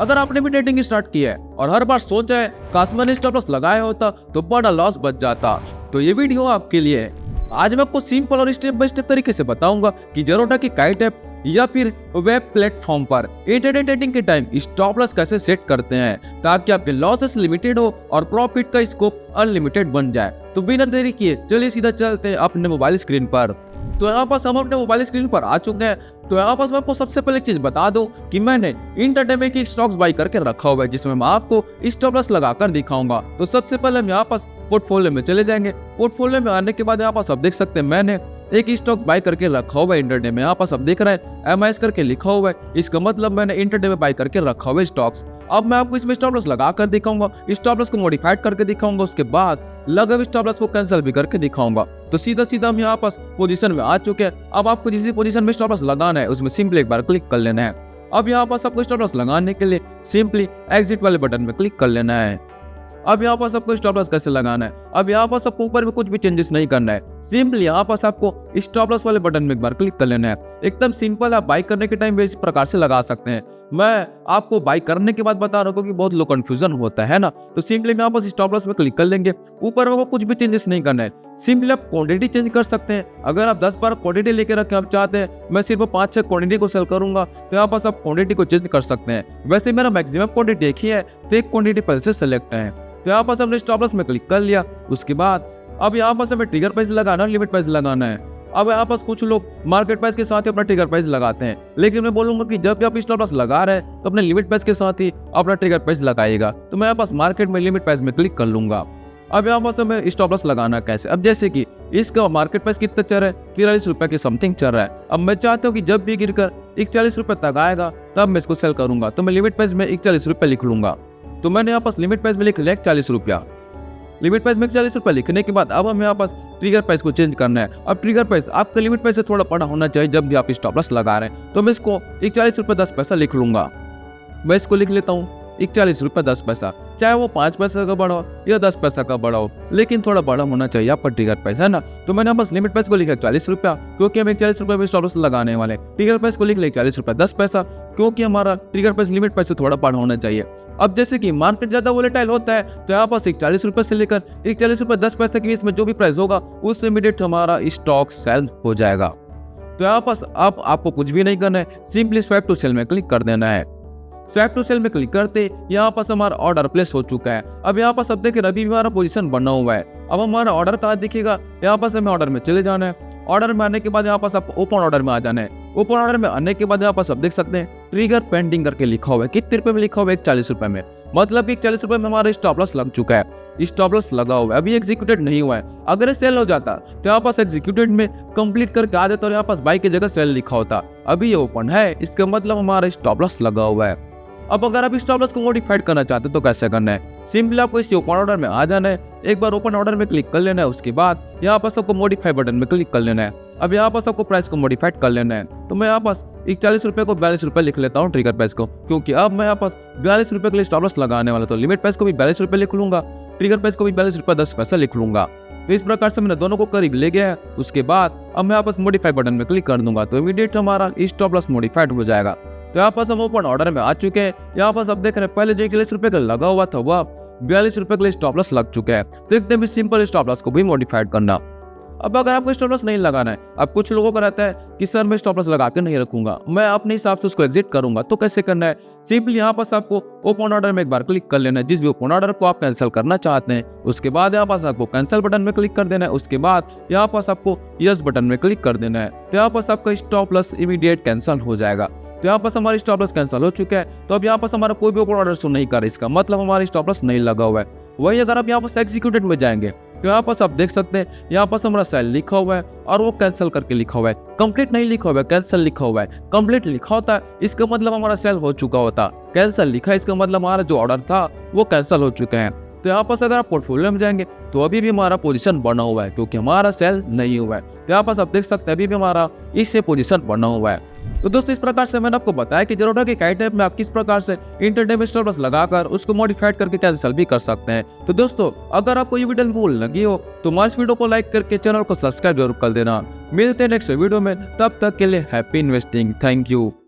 अगर आपने भी ट्रेडिंग स्टार्ट किया है और हर बार सोचा है काश मैंने स्टॉप लॉस लगाया होता तो बड़ा लॉस बच जाता, तो ये वीडियो आपके लिए है। आज मैं आपको सिंपल और स्टेप बाय स्टेप तरीके से बताऊंगा कि ज़ेरोधा की काइट ऐप या फिर वेब प्लेटफॉर्म पर इंट्राडे ट्रेडिंग के टाइम स्टॉप लॉस कैसे सेट करते हैं ताकि आपके लॉसेस लिमिटेड हो और प्रॉफिट का स्कोप अनलिमिटेड बन जाए। तो बिना देरी किए चलिए सीधा चलते हैं अपने मोबाइल स्क्रीन पर। तो यहाँ पर हम अपने मोबाइल स्क्रीन पर आ चुके हैं। तो यहाँ पर मैं आपको सबसे पहले एक चीज बता दूं कि मैंने इंट्राडे में की स्टॉक्स बाई करके रखा हुआ है जिसमें मैं आपको स्टॉप लॉस लगाकर दिखाऊंगा। तो सबसे पहले हम यहाँ पर पोर्टफोलियो में चले जाएंगे। पोर्टफोलियो में आने के बाद यहाँ पर सब देख सकते हैं मैंने एक स्टॉक बाय करके रखा हुआ है इंट्राडे में। यहाँ पर सब देख रहे हैं MIS करके लिखा हुआ है, इसका मतलब मैंने इंट्राडे में बाय करके रखा हुआ है स्टॉक्स। अब मैं आपको इसमें स्टॉप लॉस लगा कर दिखाऊंगा, स्टॉप लॉस को मॉडिफाइड करके दिखाऊंगा, उसके बाद लगे हुए स्टॉप लॉस को कैंसिल भी करके दिखाऊंगा। तो सीधा हम यहाँ पास पोजीशन में आ चुके हैं। अब आपको जिस पोजीशन में स्टॉप लॉस लगाना है उसमें सिंपली एक बार क्लिक कर लेना है। अब यहाँ पास आपको स्टॉप लॉस लगाने के लिए सिंपली एग्जिट वाले बटन में क्लिक कर लेना है। अब यहाँ पर आपको स्टॉप लॉस कैसे लगाना है, अब यहाँ पर आपको ऊपर में कुछ भी चेंजेस नहीं करना है, सिंपली यहाँ पर आपको स्टॉप लॉस वाले बटन में एक बार क्लिक कर लेना है। एकदम सिंपल, आप बाई करने के टाइम भी इस प्रकार से लगा सकते हैं। मैं आपको बाई करने के बाद बता रहा हूँ क्योंकि बहुत लोग कंफ्यूजन होता है ना। तो सिंपली यहाँ पर स्टॉप लॉस में क्लिक कर लेंगे, ऊपर में कुछ भी चेंजेस नहीं करना है, सिंपली आप क्वांटिटी चेंज कर सकते हैं। अगर आप 10-12 क्वांटिटी लेके रखें आप चाहते हैं मैं सिर्फ 5-6 क्वांटिटी को सेल करूंगा तो यहाँ पर आप क्वांटिटी को चेंज कर सकते हैं। वैसे मेरा मैक्सिमम क्वांटिटी एक ही है तो एक क्वांटिटी पहले से सेलेक्ट है। तो यहाँ पर हमने स्टॉप लॉस में क्लिक कर लिया। उसके बाद अब यहाँ पर हमें ट्रिगर प्राइस लगाना, लिमिट प्राइस लगाना है। अब यहाँ पर कुछ लोग मार्केट प्राइस के साथ ही अपना ट्रिगर प्राइस लगाते हैं, लेकिन मैं बोलूंगा कि जब भी आप स्टॉप लॉस लगा रहे हैं तो अपने लिमिट प्राइस के साथ ही अपना ट्रिगर प्राइस लगाइएगा। तो मैं यहाँ पास मार्केट में लिमिट प्राइस में क्लिक कर लूंगा। अब यहाँ पर हमें स्टॉप लॉस लगाना कैसे, अब जैसे कि इसका मार्केट प्राइस कितना चल रहा है, 43 रुपए के समथिंग चल रहा है। अब मैं चाहता हूँ कि जब भी गिरकर 41 रुपए तक आएगा तब मैं इसको सेल करूंगा। तो मैं लिमिट प्राइस में 41 रुपए लिख लूंगा। तो मैंने यहाँ पास लिमिट प्राइस में लिख लिया 41 रुपया। लिमिट प्राइस में 41 रुपए लिखने के बाद अब हम यहाँ पास ट्रिगर प्राइस को चेंज करना है। अब ट्रिगर प्राइस आपका लिमिट प्राइस से थोड़ा बड़ा होना चाहिए जब भी आप स्टॉप लॉस लगा रहे हैं। तो मैं इसको 41 रुपए 10 पैसा लिख लूंगा। मैं इसको लिख लेता हूँ 41 रुपए 10 पैसा, चाहे वो 5 पैसा का बड़ा हो या 10 पैसा का बड़ा हो, लेकिन थोड़ा बड़ा होना चाहिए आपका ट्रिगर प्राइस, है ना। तो मैंने बस लिमिट प्राइस को लिखा 41 रुपया क्योंकि हम 41 रुपए में स्टॉप लॉस लगाने वाले। ट्रिगर प्राइस को लिख लिया 41 रुपए 10 पैसा क्योंकि हमारा ट्रिगर प्राइस लिमिट प्राइस से थोड़ा बड़ा होना चाहिए। अब जैसे कि मार्केट ज्यादा वोलेटाइल होता है तो यहाँ पास 41 रुपए से लेकर 41 रुपए 10 पैसे के बीच में जो भी प्राइस होगा उससे इमीडिएट हमारा स्टॉक सेल हो जाएगा। तो यहाँ पास अब आपको कुछ भी नहीं करना है, सिंपली स्वैप टू सेल में क्लिक कर देना है। स्वैप टू सेल में क्लिक करते यहाँ पास हमारा ऑर्डर प्लेस हो चुका है। अब यहाँ पास अब देखिए अभी हमारा पोजीशन बना हुआ है। अब हमारा ऑर्डर कहाँ दिखेगा, यहाँ पास हमें ऑर्डर में चले जाना है। ऑर्डर में आने के बाद यहाँ पास आपको ओपन ऑर्डर में आ जाना है। ओपन ऑर्डर में आने के बाद यहाँ पास आप देख सकते हैं ट्रिगर पेंडिंग करके लिखा हुआ है। कितने रुपए में लिखा हुआ है, 41 रुपए में, मतलब 41 रुपए में हमारा स्टॉप लॉस लग चुका है। स्टॉप लॉस लगा हुआ है, अभी एग्जीक्यूटेड नहीं हुआ है। अगर ये सेल हो जाता तो यहाँ पास एग्जीक्यूटेड में कंप्लीट करके आ जाता और यहाँ पास बाई की जगह सेल लिखा होता। अभी ये ओपन है, इसका मतलब हमारा स्टॉप लॉस लगा हुआ है। अब अगर आप स्टॉप लॉस को मॉडिफाइड करना चाहते हो तो कैसे करना है, सिंपली आपको इस ओपन ऑर्डर में आ जाना है। एक बार ओपन ऑर्डर में क्लिक कर लेना है, उसके बाद यहाँ पास आपको मॉडिफाई बटन में क्लिक कर लेना है। अब यहाँ पास आपको प्राइस को मॉडिफाइड कर लेना है। तो मैं यहाँ पास 41 रुपए को 42 रुपए लिख लेता हूँ ट्रिगर प्राइस को, क्योंकि अब मैं यहाँ पास 42 रुपए के लिए स्टॉप लॉस लगाने वाला। तो लिमिट प्राइस को भी 42 रुपए लिख लूंगा, ट्रिगर प्राइस को भी 42 रुपए 10 पैसा लिख लूंगा। तो इस प्रकार से मैंने दोनों को करीब ले गया है। उसके बाद अब मैं यहाँ पास मॉडिफाई बटन में क्लिक कर दूंगा तो इमीडिएट हमारा स्टॉप लॉस मॉडिफाइड हो जाएगा। तो यहाँ पास हम ओपन ऑर्डर में आ चुके हैं। यहाँ पास आप देख रहे हैं पहले जो 41 रुपए का लगा हुआ था वह 42 रुपए के लिए स्टॉप लॉस लग चुका है। तो एकदम भी सिंपल स्टॉप लॉस को भी मॉडिफाइड करना। अब अगर आपको स्टॉप लॉस नहीं लगाना है, अब कुछ लोगों का रहता है कि सर मैं स्टॉप लॉस लगा के नहीं रखूंगा, मैं अपने हिसाब से उसको एग्जिट करूंगा। तो कैसे करना है, सिंपली यहाँ पास आपको ओपन ऑर्डर में एक बार क्लिक कर लेना है। जिस भी ओपन ऑर्डर को आप कैंसिल करना चाहते हैं उसके बाद यहाँ पास आपको कैंसिल बटन में क्लिक कर देना है। उसके बाद यहाँ पास आपको यस बटन में क्लिक कर देना है। तो यहाँ पास आपका स्टॉप लॉस इमीडिएट कैंसिल हो जाएगा। तो यहाँ पास हमारी स्टॉप लॉस कैंसिल हो चुका है। तो अब यहाँ पास हमारा कोई भी ओपन ऑर्डर शो नहीं कर रहा, इसका मतलब हमारा स्टॉप लॉस नहीं लगा हुआ है। वही अगर आप यहाँ पास एग्जीक्यूटेड में जाएंगे तो यहाँ पास आप देख सकते हैं यहाँ पास हमारा सेल लिखा हुआ है और वो कैंसिल करके लिखा हुआ है, कंप्लीट नहीं लिखा हुआ है, कैंसिल लिखा हुआ है। कंप्लीट लिखा होता है इसका मतलब हमारा सेल हो चुका होता, कैंसिल लिखा है इसका मतलब हमारा जो ऑर्डर था वो कैंसिल हो चुका है। तो यहाँ पास अगर आप पोर्टफोलियो में जाएंगे तो अभी भी हमारा पोजीशन बना हुआ है क्योंकि हमारा सेल नहीं हुआ है। तो यहाँ पास आप देख सकते हैं अभी भी हमारा इससे पोजीशन बना हुआ है। तो दोस्तों इस प्रकार से मैंने आपको बताया कि ज़ेरोधा की काइट ऐप में आप किस प्रकार से इंट्राडे में स्टॉप लॉस लगाकर उसको मॉडिफाइड करके कैंसिल भी कर सकते हैं। तो दोस्तों अगर आपको ये वीडियो हेल्पफुल लगी हो तो हमारे इस वीडियो को लाइक करके चैनल को सब्सक्राइब जरूर कर देना। मिलते हैं नेक्स्ट वीडियो में, तब तक के लिए हैप्पी इन्वेस्टिंग। Thank you.